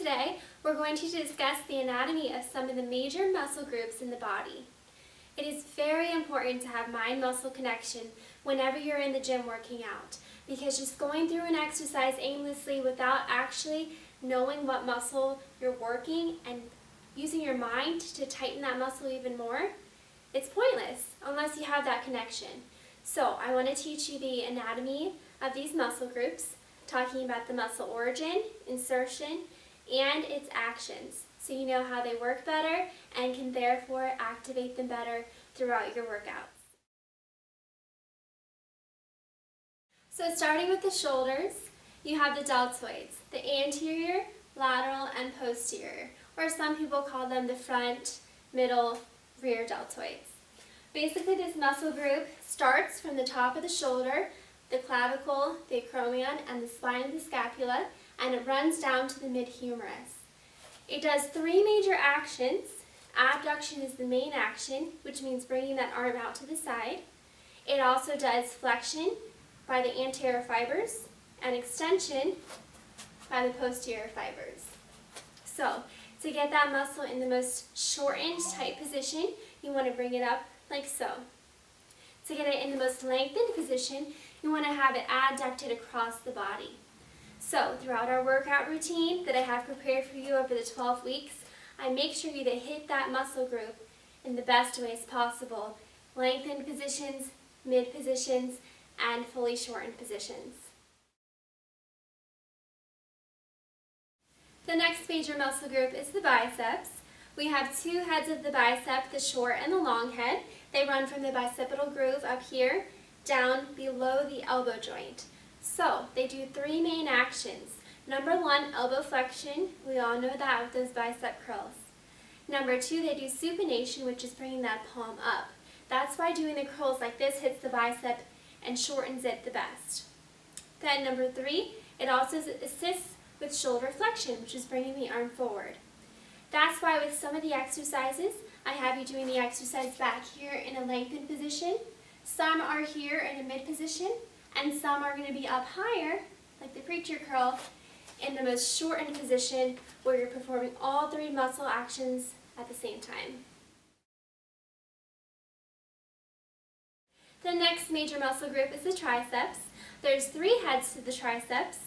today we're going to discuss the anatomy of some of the major muscle groups in the body. It is very important to have mind-muscle connection whenever you're in the gym working out, because just going through an exercise aimlessly without actually knowing what muscle you're working and using your mind to tighten that muscle even more, it's pointless unless you have that connection. So I want to teach you the anatomy of these muscle groups, talking about the muscle origin, insertion, and its actions, so you know how they work better and can therefore activate them better throughout your workouts. So starting with the shoulders, you have the deltoids, the anterior, lateral, and posterior, or some people call them the front, middle, rear deltoids. Basically, this muscle group starts from the top of the shoulder, the clavicle, the acromion, and the spine of the scapula, and it runs down to the mid-humerus. It does three major actions. Abduction is the main action, which means bringing that arm out to the side. It also does flexion by the anterior fibers and extension by the posterior fibers. So, to get that muscle in the most shortened, tight position, you want to bring it up like so. To get it in the most lengthened position, you want to have it adducted across the body. So throughout our workout routine that I have prepared for you over the 12 weeks, I make sure you hit that muscle group in the best ways possible. Lengthened positions, mid positions, and fully shortened positions. The next major muscle group is the biceps. We have two heads of the bicep, the short and the long head. They run from the bicipital groove up here down below the elbow joint. So they do three main actions. Number one, elbow flexion. We all know that with those bicep curls. Number two, they do supination, which is bringing that palm up. That's why doing the curls like this hits the bicep and shortens it the best. Then number three, it also assists with shoulder flexion, which is bringing the arm forward. That's why with some of the exercises, I have you doing the exercise back here in a lengthened position. Some are here in a mid position, and some are going to be up higher, like the preacher curl, in the most shortened position where you're performing all three muscle actions at the same time. The next major muscle group is the triceps. There's three heads to the triceps.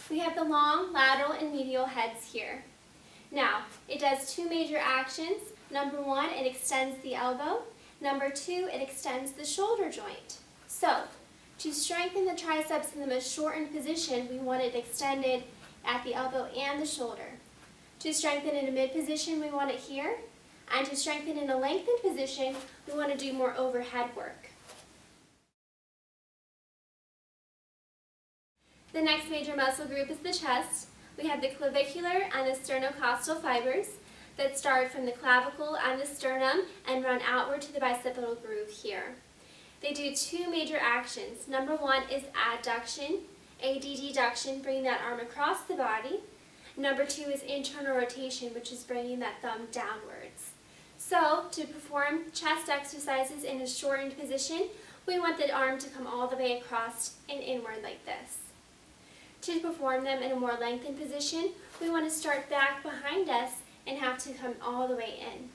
We have the long, lateral, and medial heads here. Now, it does two major actions. Number one, it extends the elbow. Number two, it extends the shoulder joint. So, to strengthen the triceps in the most shortened position, we want it extended at the elbow and the shoulder. To strengthen in a mid position, we want it here. And to strengthen in a lengthened position, we want to do more overhead work. The next major muscle group is the chest. We have the clavicular and the sternocostal fibers that start from the clavicle and the sternum and run outward to the bicipital groove here. They do two major actions. Number one is adduction, adduction, bringing that arm across the body. Number two is internal rotation, which is bringing that thumb downwards. So, to perform chest exercises in a shortened position, we want the arm to come all the way across and inward like this. To perform them in a more lengthened position, we want to start back behind us and have to come all the way in.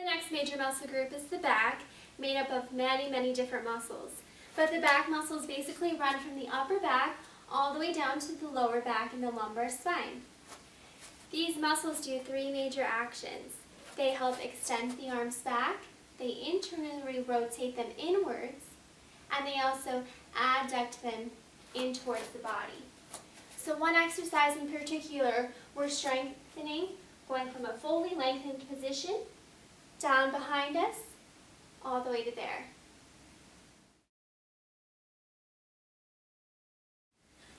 The next major muscle group is the back, made up of many, many different muscles. But the back muscles basically run from the upper back all the way down to the lower back and the lumbar spine. These muscles do three major actions. They help extend the arms back, they internally rotate them inwards, and they also adduct them in towards the body. So one exercise in particular, we're strengthening, going from a fully lengthened position, down behind us, all the way to there.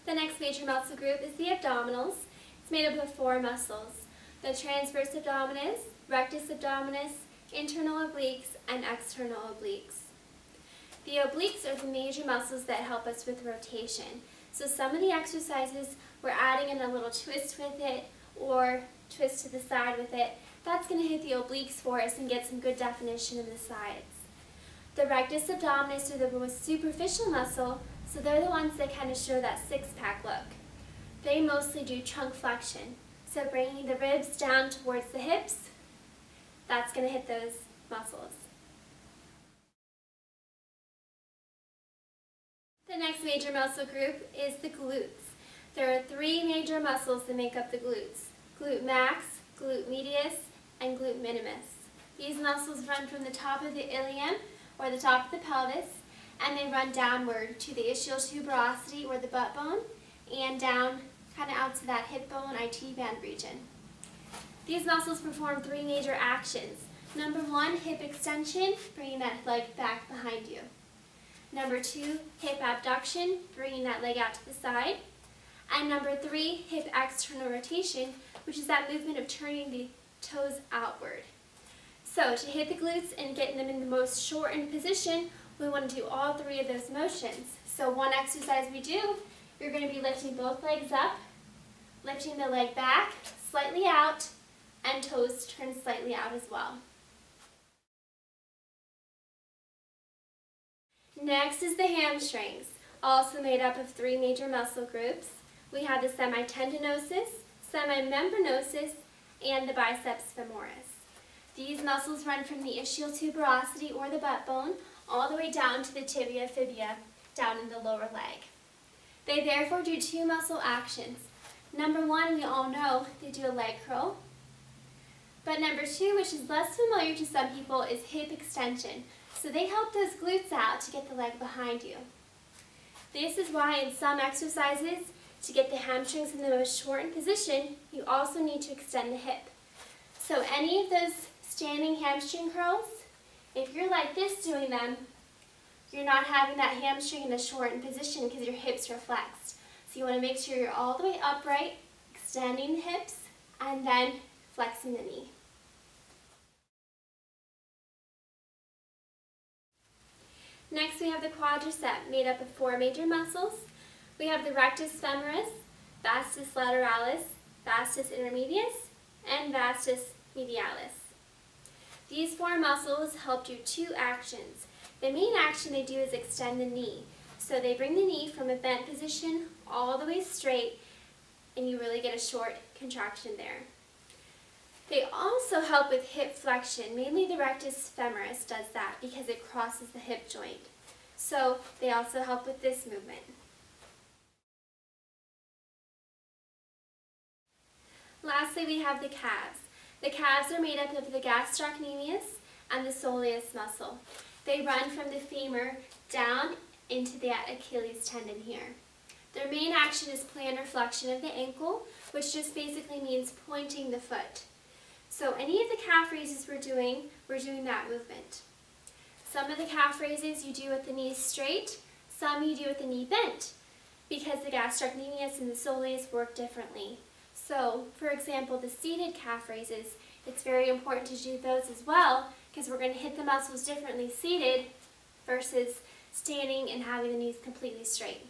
The next major muscle group is the abdominals. It's made up of four muscles: the transverse abdominis, rectus abdominis, internal obliques, and external obliques. The obliques are the major muscles that help us with rotation. So some of the exercises, we're adding in a little twist with it or twist to the side with it. That's going to hit the obliques for us and get some good definition in the sides. The rectus abdominis, or the most superficial muscle, So they're the ones that kind of show that six-pack look. They mostly do trunk flexion. So bringing the ribs down towards the hips, that's going to hit those muscles. The next major muscle group is the glutes. There are three major muscles that make up the glutes: glute max, glute medius, and glute minimus. These muscles run from the top of the ilium, or the top of the pelvis, and they run downward to the ischial tuberosity, or the butt bone, and down kind of out to that hip bone, IT band region. These muscles perform three major actions. Number one, hip extension, bringing that leg back behind you. Number two, hip abduction, bringing that leg out to the side. And number three, hip external rotation, which is that movement of turning the toes outward. So to hit the glutes and get them in the most shortened position, we want to do all three of those motions. So one exercise we do, you're going to be lifting both legs up, lifting the leg back, slightly out, and toes turn slightly out as well. Next is the hamstrings, also made up of three major muscle groups. We have the semitendinosus, semimembranosus, and the biceps femoris. These muscles run from the ischial tuberosity, or the butt bone, all the way down to the tibia fibula, down in the lower leg. They therefore do two muscle actions. Number one, we all know, they do a leg curl. But number two, which is less familiar to some people, is hip extension. So they help those glutes out to get the leg behind you. This is why in some exercises, to get the hamstrings in the most shortened position, you also need to extend the hip. So any of those standing hamstring curls, if you're like this doing them, you're not having that hamstring in a shortened position because your hips are flexed. So you want to make sure you're all the way upright, extending the hips, and then flexing the knee. Next we have the quadricep, made up of four major muscles. We have the rectus femoris, vastus lateralis, vastus intermedius, and vastus medialis. These four muscles help do two actions. The main action they do is extend the knee. So they bring the knee from a bent position all the way straight, and you really get a short contraction there. They also help with hip flexion. Mainly the rectus femoris does that because it crosses the hip joint. So they also help with this movement. Lastly, we have the calves. The calves are made up of the gastrocnemius and the soleus muscle. They run from the femur down into the Achilles tendon here. Their main action is plantar flexion of the ankle, which just basically means pointing the foot. So any of the calf raises we're doing that movement. Some of the calf raises you do with the knees straight, some you do with the knee bent, because the gastrocnemius and the soleus work differently. So, for example, the seated calf raises, it's very important to do those as well, because we're going to hit the muscles differently seated versus standing and having the knees completely straight.